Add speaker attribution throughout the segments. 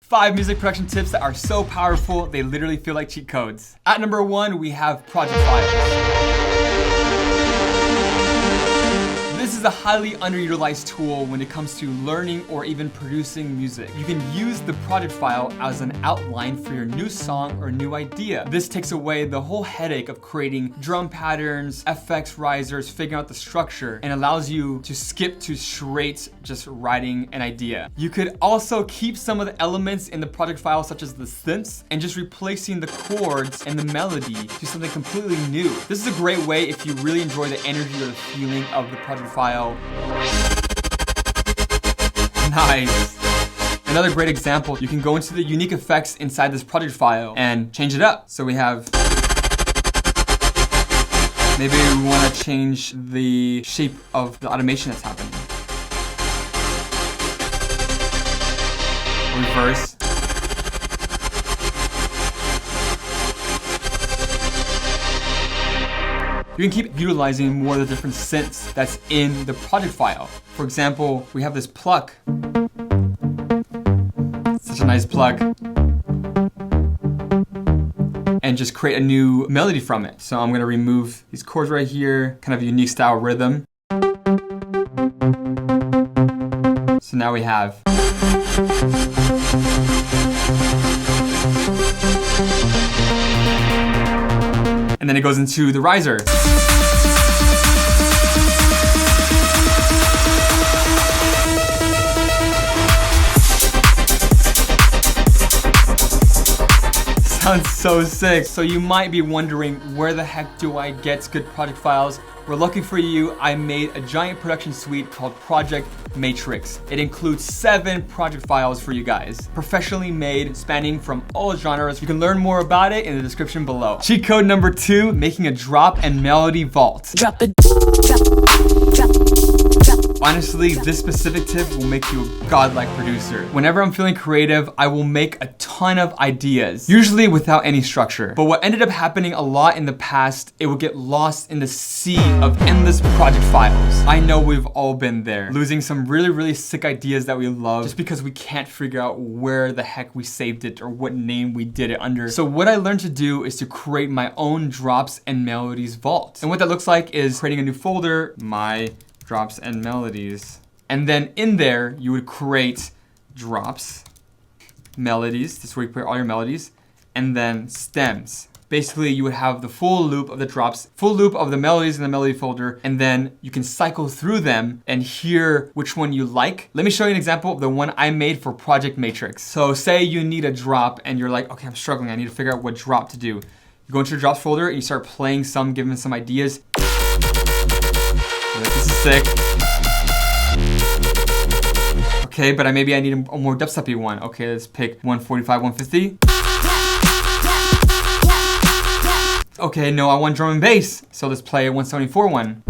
Speaker 1: 5 music production tips that are so powerful, they literally feel like cheat codes. At number 1, we have project files. This is a highly underutilized tool when it comes to learning or even producing music. You can use the project file as an outline for your new song or new idea. This takes away the whole headache of creating drum patterns, FX risers, figuring out the structure, and allows you to skip to straight just writing an idea. You could also keep some of the elements in the project file, such as the synths, and just replacing the chords and the melody to something completely new. This is a great way if you really enjoy the energy or the feeling of the project file. Nice. Another great example, you can go into the unique effects inside this project file and change it up. So we have, maybe we want to change the shape of the automation that's happening. Reverse. You can keep utilizing more of the different synths that's in the project file. For example, we have this pluck. Such a nice pluck. And just create a new melody from it. So I'm gonna remove these chords right here, kind of a unique style rhythm. So now we have. And then it goes into the riser. Sounds so sick. So you might be wondering, where the heck do I get good project files? Well, lucky for you, I made a giant production suite called Project Matrix. It includes 7 project files for you guys. Professionally made, spanning from all genres. You can learn more about it in the description below. Cheat code number 2, making a drop and melody vault.
Speaker 2: Drop it, drop.
Speaker 1: Honestly, this specific tip will make you a godlike producer. Whenever I'm feeling creative, I will make a ton of ideas, usually without any structure. But what ended up happening a lot in the past, it would get lost in the sea of endless project files. I know we've all been there, losing some really sick ideas that we love just because we can't figure out where the heck we saved it or what name we did it under. So what I learned to do is to create my own drops and melodies vault. And what that looks like is creating a new folder, my drops and melodies. And then in there, you would create drops, melodies, this is where you put all your melodies, and then stems. Basically, you would have the full loop of the drops, full loop of the melodies in the melody folder, and then you can cycle through them and hear which one you like. Let me show you an example of the one I made for Project Matrix. So say you need a drop and you're like, okay, I'm struggling, I need to figure out what drop to do. You go into your drops folder and you start playing some, giving some ideas. This is sick. Okay, but maybe I need a more dubstepy one. Okay, let's pick 145, 150. Okay, no, I want drum and bass. So let's play a 174 one.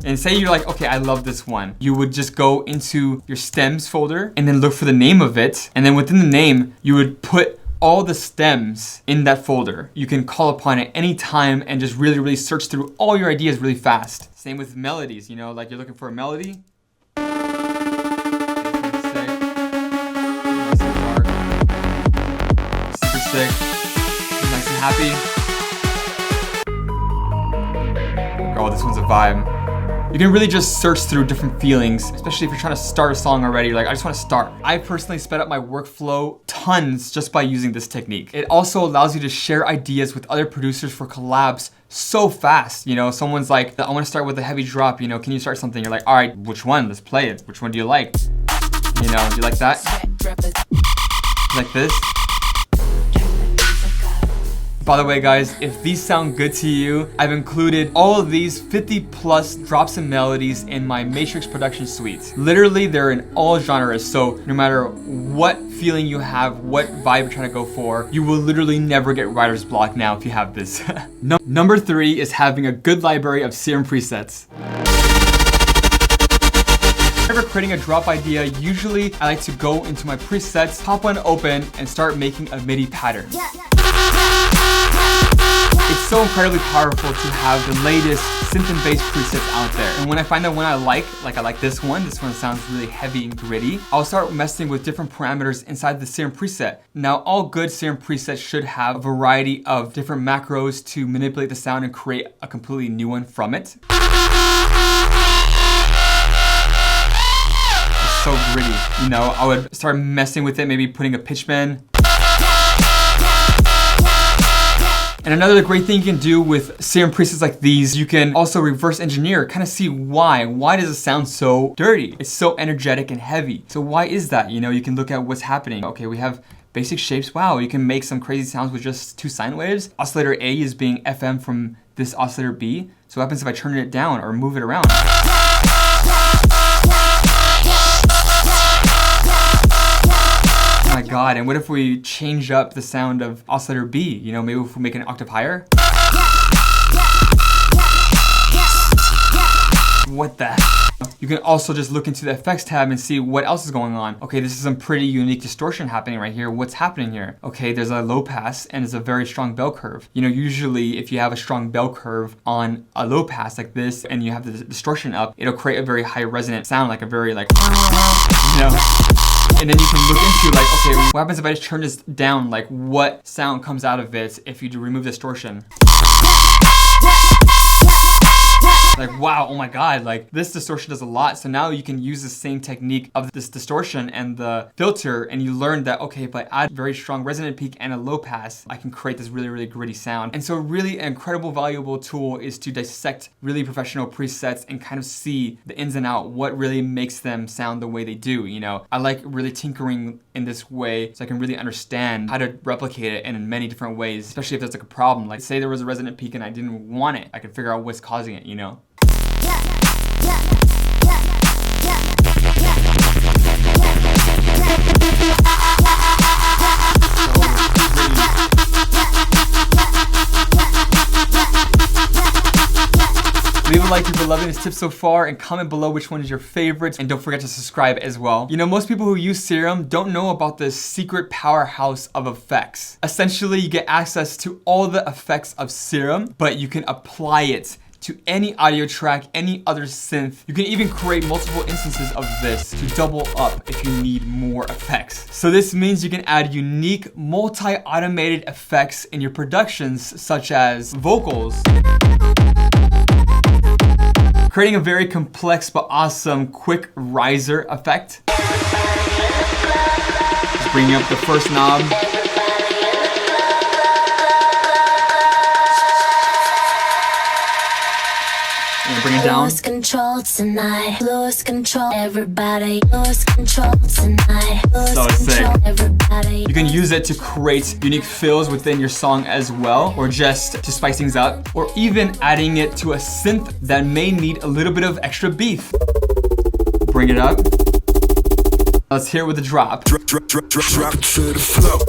Speaker 1: And say you're like, okay, I love this one. You would just go into your stems folder and then look for the name of it. And then within the name, you would put all the stems in that folder. You can call upon it anytime and just really search through all your ideas really fast. Same with melodies, you know, like you're looking for a melody. Super sick. Nice and happy. Oh, this one's a vibe. You can really just search through different feelings, especially if you're trying to start a song already. You're like, I just want to start. I personally sped up my workflow tons just by using this technique. It also allows you to share ideas with other producers for collabs so fast. You know, someone's like, I want to start with a heavy drop, you know, can you start something? You're like, all right, which one? Let's play it. Which one do you like? You know, do you like that? Like this? By the way, guys, if these sound good to you, I've included all of these 50+ drops and melodies in my Matrix production suite. Literally, they're in all genres, so no matter what feeling you have, what vibe you're trying to go for, you will literally never get writer's block now if you have this. Number 3 is having a good library of serum presets. Whenever creating a drop idea, usually I like to go into my presets, pop one open, and start making a MIDI pattern. It's so incredibly powerful to have the latest synth and bass presets out there. And when I find that one I like this one sounds really heavy and gritty, I'll start messing with different parameters inside the Serum preset. Now, all good Serum presets should have a variety of different macros to manipulate the sound and create a completely new one from it. It's so gritty. You know, I would start messing with it, maybe putting a pitch bend. And another great thing you can do with Serum presets like these, you can also reverse engineer, kind of see why. Why does it sound so dirty? It's so energetic and heavy. So why is that? You know, you can look at what's happening. Okay, we have basic shapes. Wow, you can make some crazy sounds with just 2 sine waves. Oscillator A is being FM from this oscillator B. So what happens if I turn it down or move it around? Oh my god, and what if we change up the sound of oscillator B? You know, maybe if we make it an octave higher? What the heck? You can also just look into the effects tab and see what else is going on. Okay, this is some pretty unique distortion happening right here. What's happening here? Okay, there's a low pass and there's a very strong bell curve. You know, usually if you have a strong bell curve on a low pass like this and you have the distortion up, it'll create a very high resonant sound, like a very like, you know? And then you can look into like, okay, what happens if I just turn this down? Like what sound comes out of it if you do remove distortion? Like, wow, oh my god, like this distortion does a lot. So now you can use the same technique of this distortion and the filter, and you learn that, okay, if I add very strong resonant peak and a low pass, I can create this really, really gritty sound. And so really an incredible, valuable tool is to dissect really professional presets and kind of see the ins and out, what really makes them sound the way they do, you know? I like really tinkering in this way so I can really understand how to replicate it in many different ways, especially if there's like a problem. Like say there was a resonant peak and I didn't want it, I could figure out what's causing it, you know? Leave a like if you're loving this tip so far and comment below which one is your favorite, and don't forget to subscribe as well. You know, most people who use Serum don't know about this secret powerhouse of effects. Essentially, you get access to all the effects of Serum, but you can apply it to any audio track, any other synth. You can even create multiple instances of this to double up if you need more effects. So this means you can add unique multi-automated effects in your productions, such as vocals, creating a very complex but awesome quick riser effect. Just bringing up the first knob. Bring it down. Lose control tonight. Lose control, everybody. Lose control tonight. So sick. Everybody. You can use it to create unique fills within your song as well, or just to spice things up, or even adding it to a synth that may need a little bit of extra beef. Bring it up. Let's hear it with the drop. Drop to the flow.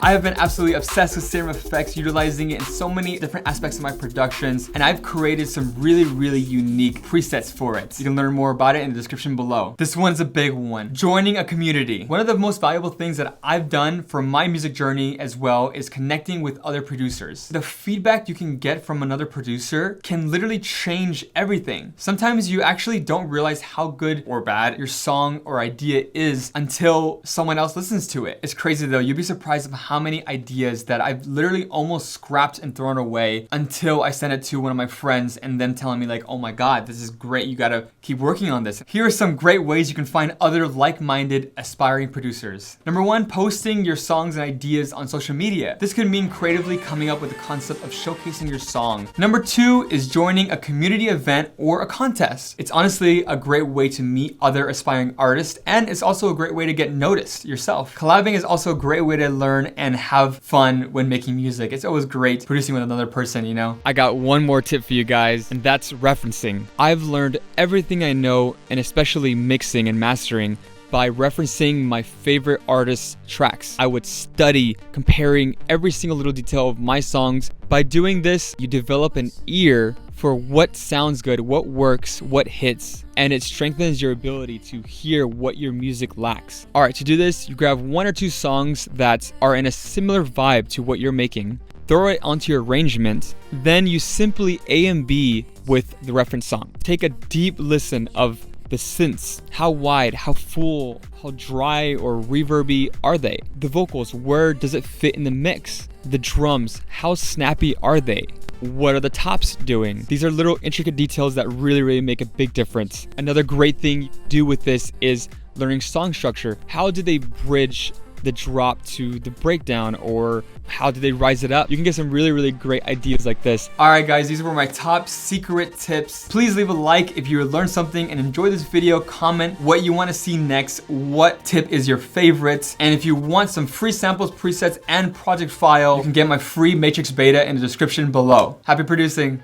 Speaker 1: I have been absolutely obsessed with Serum effects, utilizing it in so many different aspects of my productions, and I've created some really, really unique presets for it. You can learn more about it in the description below. This one's a big one. Joining a community. One of the most valuable things that I've done for my music journey as well is connecting with other producers. The feedback you can get from another producer can literally change everything. Sometimes you actually don't realize how good or bad your song or idea is until someone else listens to it. It's crazy though. You'd be surprised of how many ideas that I've literally almost scrapped and thrown away until I sent it to one of my friends and them telling me like, oh my god, this is great, you gotta keep working on this. Here are some great ways you can find other like-minded aspiring producers. Number 1, posting your songs and ideas on social media. This could mean creatively coming up with the concept of showcasing your song. Number 2 is joining a community event or a contest. It's honestly a great way to meet other aspiring artists, and it's also a great way to get noticed yourself. Collabing is also a great way to learn and have fun when making music. It's always great producing with another person, you know? I got one more tip for you guys, and that's referencing. I've learned everything I know, and especially mixing and mastering, by referencing my favorite artists' tracks. I would study, comparing every single little detail of my songs. By doing this, you develop an ear for what sounds good, what works, what hits, and it strengthens your ability to hear what your music lacks. All right, to do this, you grab 1 or 2 songs that are in a similar vibe to what you're making, throw it onto your arrangement, then you simply A and B with the reference song. Take a deep listen of the synths. How wide, how full, how dry or reverby are they? The vocals, where does it fit in the mix? The drums, how snappy are they? What are the tops doing? These are little intricate details that really make a big difference. Another great thing you do with this is learning song structure. How do they bridge the drop to the breakdown, or how do they rise it up? You can get some really great ideas like this. All right, guys, these were my top secret tips. Please leave a like if you learned something and enjoyed this video. Comment what you want to see next, what tip is your favorite, and if you want some free samples, presets, and project file, you can get my free Matrix beta in the description below. Happy producing.